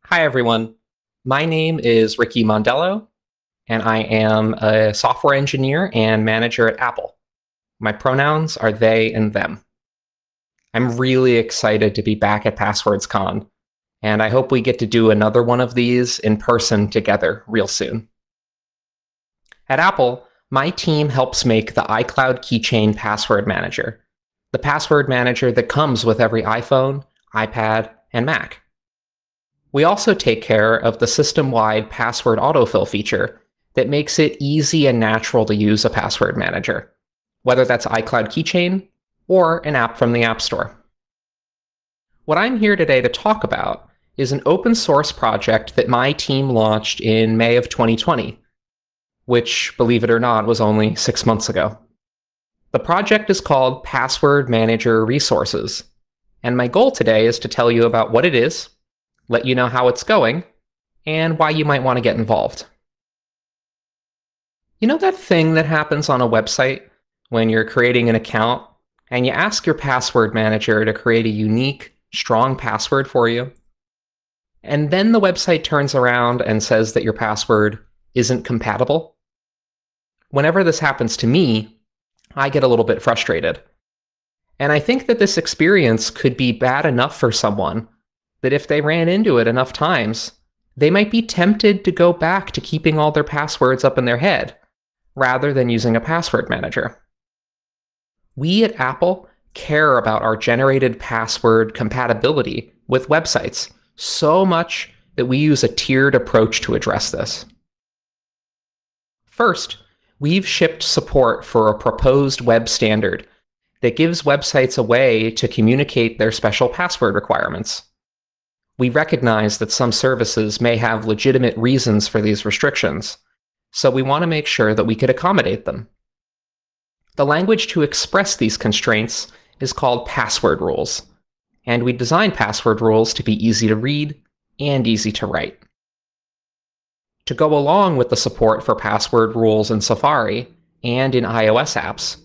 Hi, everyone. My name is Ricky Mondello, and I am a software engineer and manager at Apple. My pronouns are they and them. I'm really excited to be back at PasswordsCon, and I hope we get to do another one of these in person together real soon. At Apple, my team helps make the iCloud Keychain Password Manager, the password manager that comes with every iPhone, iPad, and Mac. We also take care of the system-wide password autofill feature that makes it easy and natural to use a password manager, whether that's iCloud Keychain or an app from the App Store. What I'm here today to talk about is an open source project that my team launched in May of 2020, which, believe it or not, was only 6 months ago. The project is called Password Manager Resources, and my goal today is to tell you about what it is, let you know how it's going, and why you might want to get involved. You know that thing that happens on a website when you're creating an account and you ask your password manager to create a unique, strong password for you? And then the website turns around and says that your password isn't compatible? Whenever this happens to me, I get a little bit frustrated. And I think that this experience could be bad enough for someone that if they ran into it enough times, they might be tempted to go back to keeping all their passwords up in their head, rather than using a password manager. We at Apple care about our generated password compatibility with websites so much that we use a tiered approach to address this. First, we've shipped support for a proposed web standard that gives websites a way to communicate their special password requirements. We recognize that some services may have legitimate reasons for these restrictions, so we want to make sure that we could accommodate them. The language to express these constraints is called password rules, and we designed password rules to be easy to read and easy to write. To go along with the support for password rules in Safari and in iOS apps,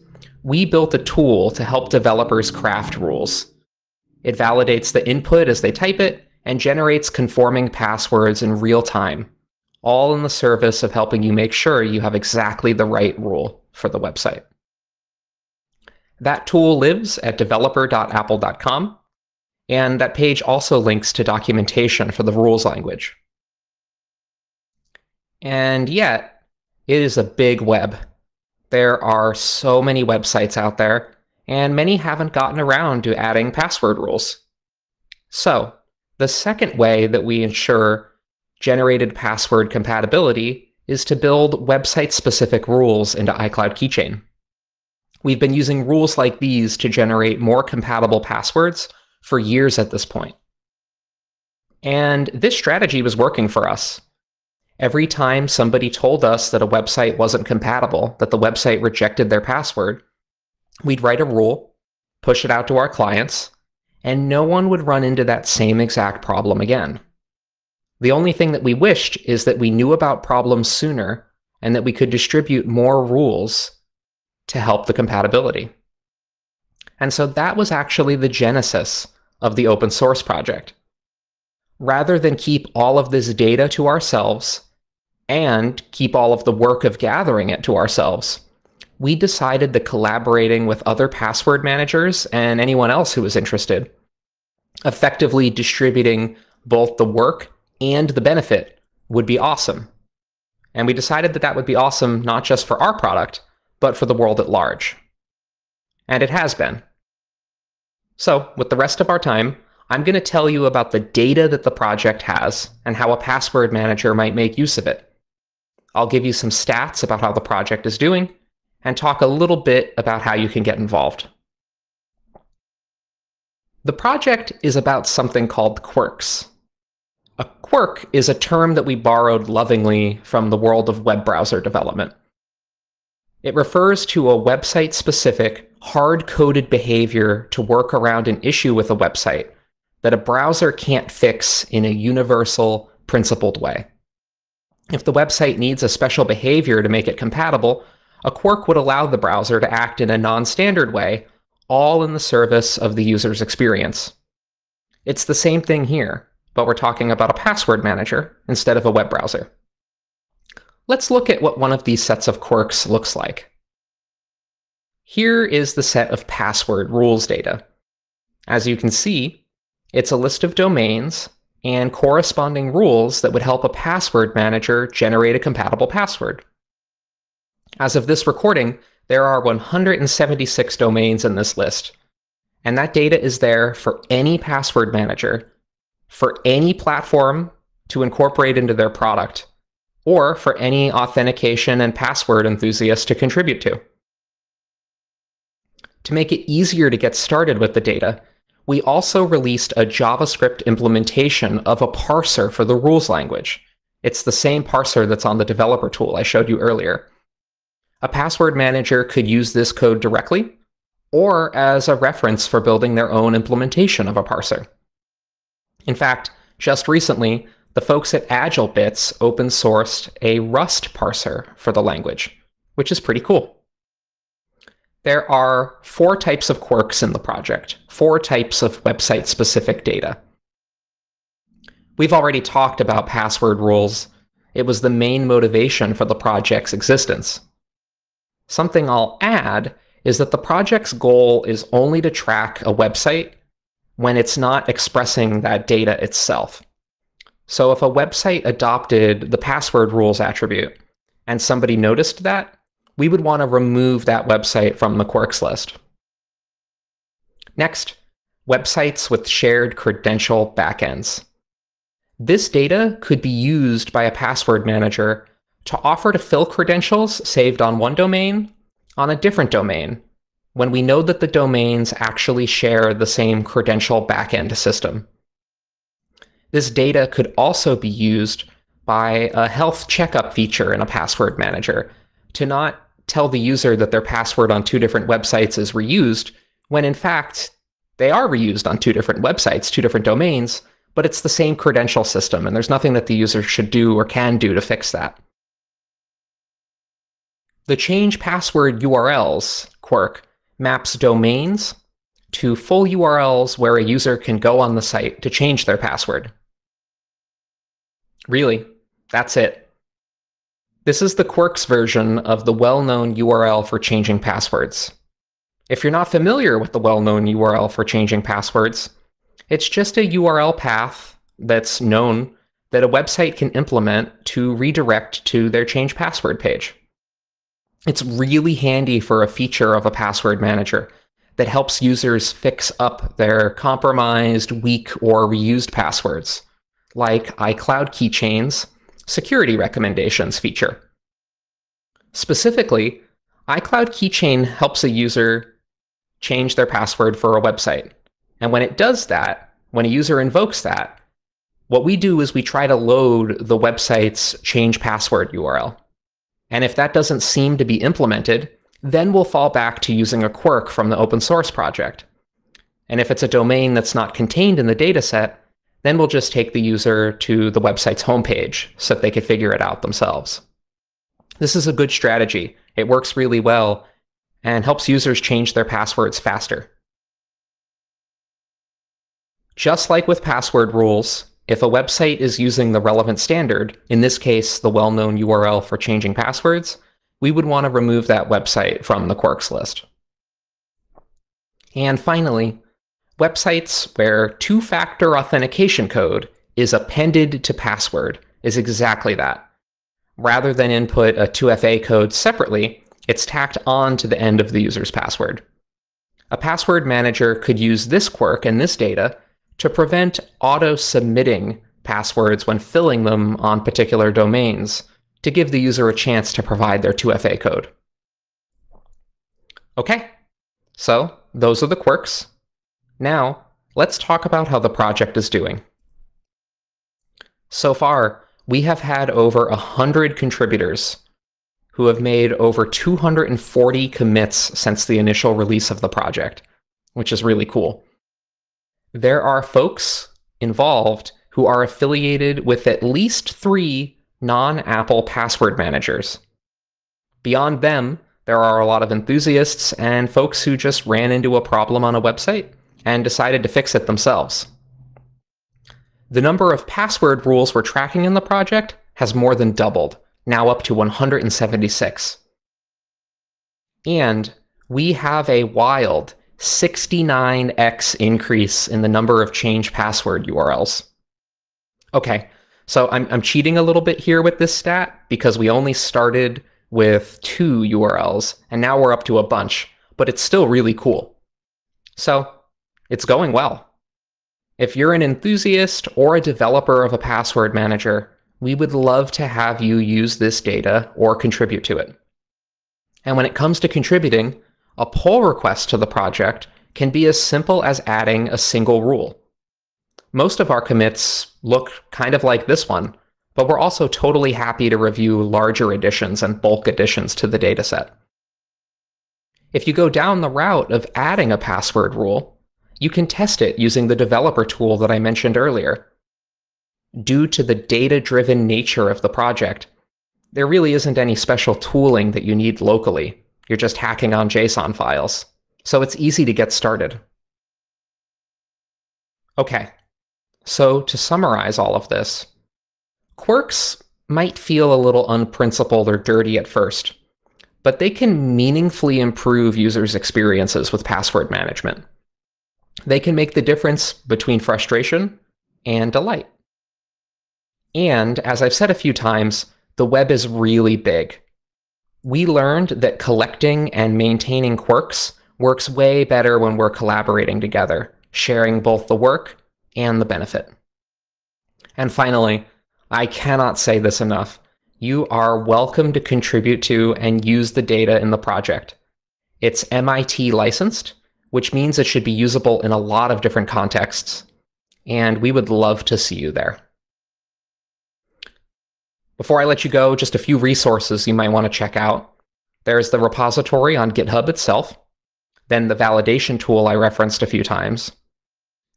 we built a tool to help developers craft rules. It validates the input as they type it and generates conforming passwords in real time, all in the service of helping you make sure you have exactly the right rule for the website. That tool lives at developer.apple.com, and that page also links to documentation for the rules language. And yet, it is a big web. There are so many websites out there, and many haven't gotten around to adding password rules. So, the second way that we ensure generated password compatibility is to build website-specific rules into iCloud Keychain. We've been using rules like these to generate more compatible passwords for years at this point. And this strategy was working for us. Every time somebody told us that a website wasn't compatible, that the website rejected their password, we'd write a rule, push it out to our clients, and no one would run into that same exact problem again. The only thing that we wished is that we knew about problems sooner and that we could distribute more rules to help the compatibility. And so that was actually the genesis of the open source project. Rather than keep all of this data to ourselves and keep all of the work of gathering it to ourselves, we decided that collaborating with other password managers and anyone else who was interested, effectively distributing both the work and the benefit would be awesome. And we decided that that would be awesome not just for our product, but for the world at large. And it has been. So, with the rest of our time, I'm going to tell you about the data that the project has and how a password manager might make use of it. I'll give you some stats about how the project is doing, and talk a little bit about how you can get involved. The project is about something called quirks. A quirk is a term that we borrowed lovingly from the world of web browser development. It refers to a website-specific, hard-coded behavior to work around an issue with a website that a browser can't fix in a universal, principled way. If the website needs a special behavior to make it compatible, a quirk would allow the browser to act in a non-standard way, all in the service of the user's experience. It's the same thing here. but we're talking about a password manager instead of a web browser. Let's look at what one of these sets of quirks looks like. Here is the set of password rules data. As you can see, it's a list of domains and corresponding rules that would help a password manager generate a compatible password. As of this recording, there are 176 domains in this list, and that data is there for any password manager, for any platform to incorporate into their product, or for any authentication and password enthusiast to contribute to. To make it easier to get started with the data, we also released a JavaScript implementation of a parser for the rules language. It's the same parser that's on the developer tool I showed you earlier. A password manager could use this code directly, or as a reference for building their own implementation of a parser. In fact, just recently, the folks at AgileBits open sourced a Rust parser for the language, which is pretty cool. There are 4 types of quirks in the project, 4 types of website-specific data. We've already talked about password rules. It was the main motivation for the project's existence. Something I'll add is that the project's goal is only to track a website when it's not expressing that data itself. So if a website adopted the password rules attribute and somebody noticed that, we would want to remove that website from the quirks list. Next, websites with shared credential backends. This data could be used by a password manager to offer to fill credentials saved on one domain on a different domain when we know that the domains actually share the same credential backend system. This data could also be used by a health checkup feature in a password manager to not tell the user that their password on 2 different websites is reused, when in fact, they are reused on 2 different websites, 2 different domains, but it's the same credential system, and there's nothing that the user should do or can do to fix that. The change password URLs quirk maps domains to full URLs where a user can go on the site to change their password. Really, that's it. This is the quirks version of the well-known URL for changing passwords. If you're not familiar with the well-known URL for changing passwords, it's just a URL path that's known that a website can implement to redirect to their change password page. It's really handy for a feature of a password manager that helps users fix up their compromised, weak, or reused passwords, like iCloud keychains, security recommendations feature. Specifically, iCloud Keychain helps a user change their password for a website. And when it does that, when a user invokes that, what we do is we try to load the website's change password URL. And if that doesn't seem to be implemented, then we'll fall back to using a quirk from the open source project. And if it's a domain that's not contained in the dataset, then we'll just take the user to the website's homepage so that they can figure it out themselves. This is a good strategy. It works really well and helps users change their passwords faster. Just like with password rules, if a website is using the relevant standard, in this case, the well-known URL for changing passwords, we would want to remove that website from the quirks list. And finally, websites where 2-factor authentication code is appended to password is exactly that. Rather than input a 2FA code separately, it's tacked on to the end of the user's password. A password manager could use this quirk and this data to prevent auto-submitting passwords when filling them on particular domains to give the user a chance to provide their 2FA code. Okay, so those are the quirks. Now, let's talk about how the project is doing. So far, we have had over 100 contributors who have made over 240 commits since the initial release of the project, which is really cool. There are folks involved who are affiliated with at least 3 non-Apple password managers. Beyond them, there are a lot of enthusiasts and folks who just ran into a problem on a website and decided to fix it themselves. The number of password rules we're tracking in the project has more than doubled, now up to 176. And we have a wild 69x increase in the number of change password URLs. Okay, so I'm cheating a little bit here with this stat because we only started with 2 URLs and now we're up to a bunch, but it's still really cool. So it's going well. If you're an enthusiast or a developer of a password manager, we would love to have you use this data or contribute to it. And when it comes to contributing, a pull request to the project can be as simple as adding a single rule. Most of our commits look kind of like this one, but we're also totally happy to review larger additions and bulk additions to the dataset. If you go down the route of adding a password rule, you can test it using the developer tool that I mentioned earlier. Due to the data-driven nature of the project, there really isn't any special tooling that you need locally. You're just hacking on JSON files. So it's easy to get started. Okay, so to summarize all of this, quirks might feel a little unprincipled or dirty at first, but they can meaningfully improve users' experiences with password management. They can make the difference between frustration and delight. And as I've said a few times, the web is really big. We learned that collecting and maintaining quirks works way better when we're collaborating together, sharing both the work and the benefit. And finally, I cannot say this enough. You are welcome to contribute to and use the data in the project. It's MIT licensed, which means it should be usable in a lot of different contexts, and we would love to see you there. Before I let you go, just a few resources you might want to check out. There's the repository on GitHub itself, then the validation tool I referenced a few times,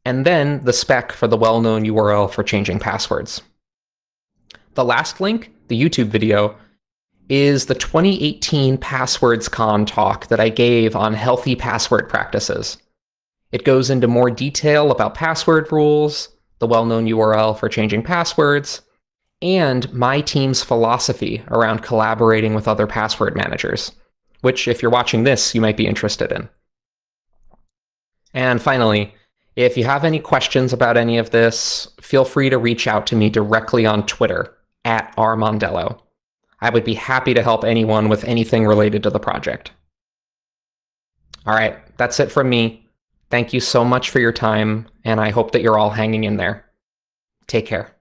and then the spec for the well-known URL for changing passwords. The last link, the YouTube video, is the 2018 PasswordsCon talk that I gave on healthy password practices. It goes into more detail about password rules, the well-known URL for changing passwords, and my team's philosophy around collaborating with other password managers, which, if you're watching this, you might be interested in. And finally, if you have any questions about any of this, feel free to reach out to me directly on Twitter, @rmondello. I would be happy to help anyone with anything related to the project. All right, that's it from me. Thank you so much for your time, and I hope that you're all hanging in there. Take care.